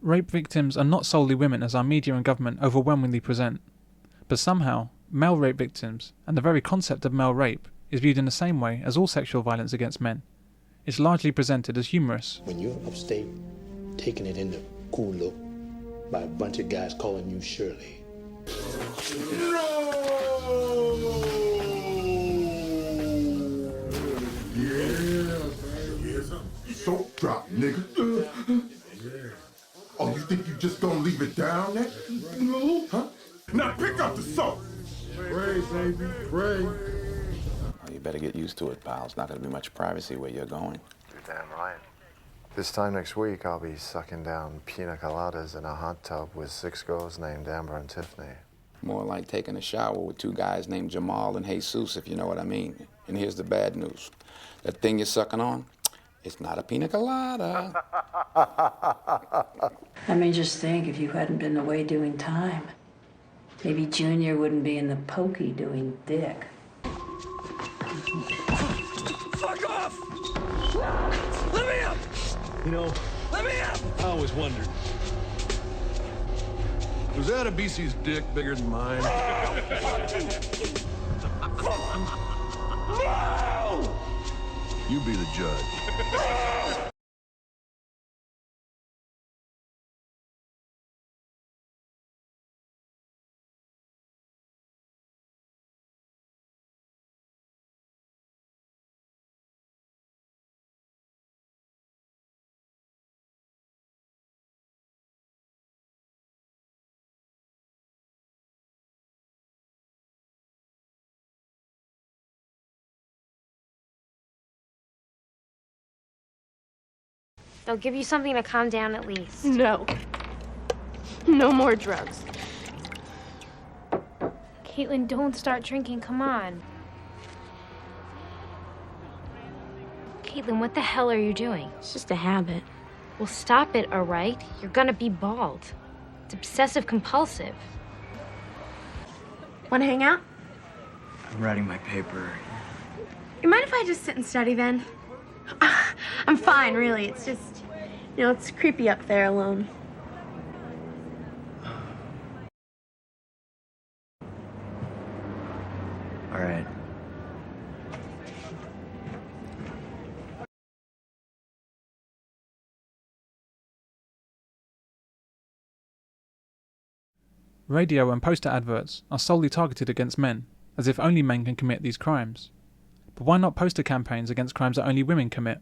Rape victims are not solely women as our media and government overwhelmingly present, but somehow, male rape victims, and the very concept of male rape, is viewed in the same way as all sexual violence against men. It's largely presented as humorous. When you're upstate, taking it in the cool look by a bunch of guys calling you Shirley. No! Yeah. Soap drop, nigga. Oh, you think you just gonna leave it down there? No. Huh? Now pick up the soap. Pray, baby, pray. Well, you better get used to it, pal. It's not gonna be much privacy where you're going. You're damn right. This time next week, I'll be sucking down pina coladas in a hot tub with 6 girls named Amber and Tiffany. More like taking a shower with 2 guys named Jamal and Jesus, if you know what I mean. And here's the bad news. That thing you're sucking on, it's not a pina colada. I mean, just think, if you hadn't been away doing time, maybe Junior wouldn't be in the pokey doing dick. Fuck off! Let me up! You know, Let me up! I always wondered, was that a BC's dick bigger than mine? No! You be the judge. They'll give you something to calm down at least. No. No more drugs. Caitlin, don't start drinking. Come on. Caitlin, what the hell are you doing? It's just a habit. Well, stop it, all right? You're gonna be bald. It's obsessive compulsive. Want to hang out? I'm writing my paper. You mind if I just sit and study then? I'm fine, really. It's just, it's creepy up there alone. All right. Radio and poster adverts are solely targeted against men, as if only men can commit these crimes. But why not poster campaigns against crimes that only women commit?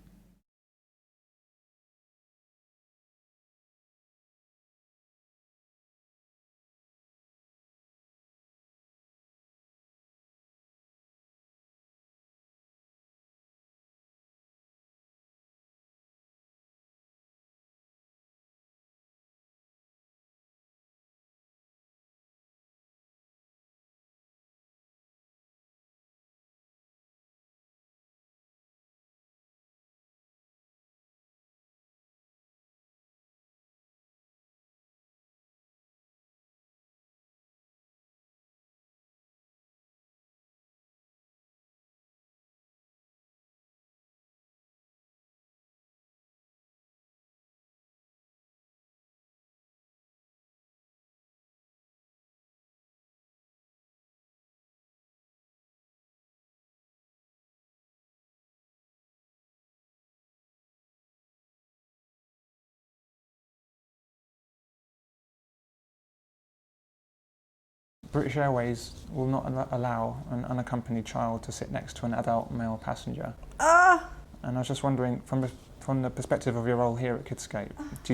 British Airways will not allow an unaccompanied child to sit next to an adult male passenger. And I was just wondering, from the perspective of your role here at Kidscape, do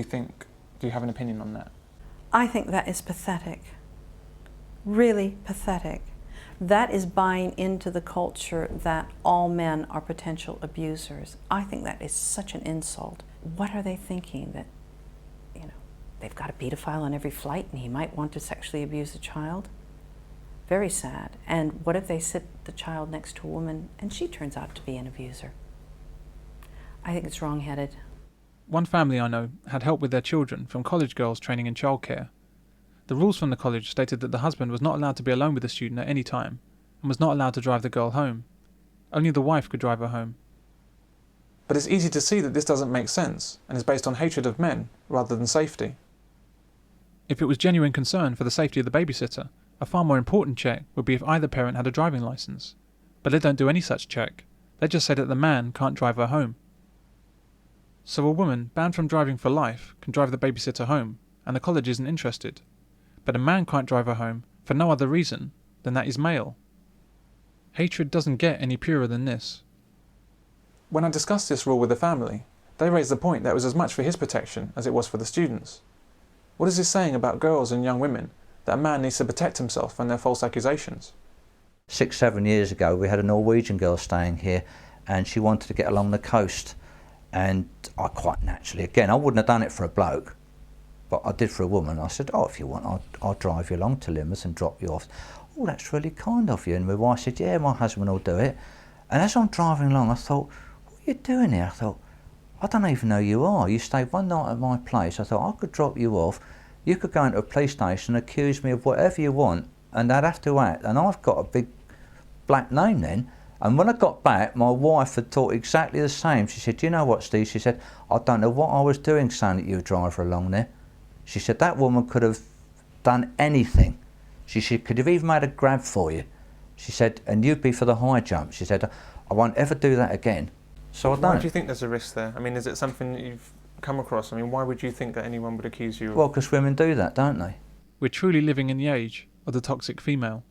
you have an opinion on that? I think that is pathetic. Really pathetic. That is buying into the culture that all men are potential abusers. I think that is such an insult. What are they thinking? That, they've got a pedophile on every flight and he might want to sexually abuse a child? Very sad. And what if they sit the child next to a woman and she turns out to be an abuser? I think it's wrong-headed. One family I know had help with their children from college girls training in childcare. The rules from the college stated that the husband was not allowed to be alone with the student at any time and was not allowed to drive the girl home. Only the wife could drive her home. But it's easy to see that this doesn't make sense and is based on hatred of men rather than safety. If it was genuine concern for the safety of the babysitter, a far more important check would be if either parent had a driving licence. But they don't do any such check. They just say that the man can't drive her home. So a woman banned from driving for life can drive the babysitter home, and the college isn't interested. But a man can't drive her home for no other reason than that he's male. Hatred doesn't get any purer than this. When I discussed this rule with the family, they raised the point that it was as much for his protection as it was for the students. What is this saying about girls and young women, that a man needs to protect himself from their false accusations? 6-7 years ago we had a Norwegian girl staying here and she wanted to get along the coast, and I quite naturally, again, I wouldn't have done it for a bloke, but I did for a woman. I said, oh, if you want, I'll drive you along to Limerick and drop you off. Oh, that's really kind of you. And my wife said, yeah, my husband will do it. And as I'm driving along, I thought, what are you doing here? I thought, I don't even know who you are. You stayed one night at my place. I thought, I could drop you off. You could go into a police station and accuse me of whatever you want, and they'd have to act. And I've got a big black name then. And when I got back, my wife had thought exactly the same. She said, you know what, Steve? She said, I don't know what I was doing saying that you drive her along there. She said, that woman could have done anything. She said, could have even made a grab for you. She said, and you'd be for the high jump. She said, I won't ever do that again. So I don't. Why do you think there's a risk there? I mean, is it something that you've come across? I mean, why would you think that anyone would accuse you of... Well, because women do that, don't they? We're truly living in the age of the toxic female.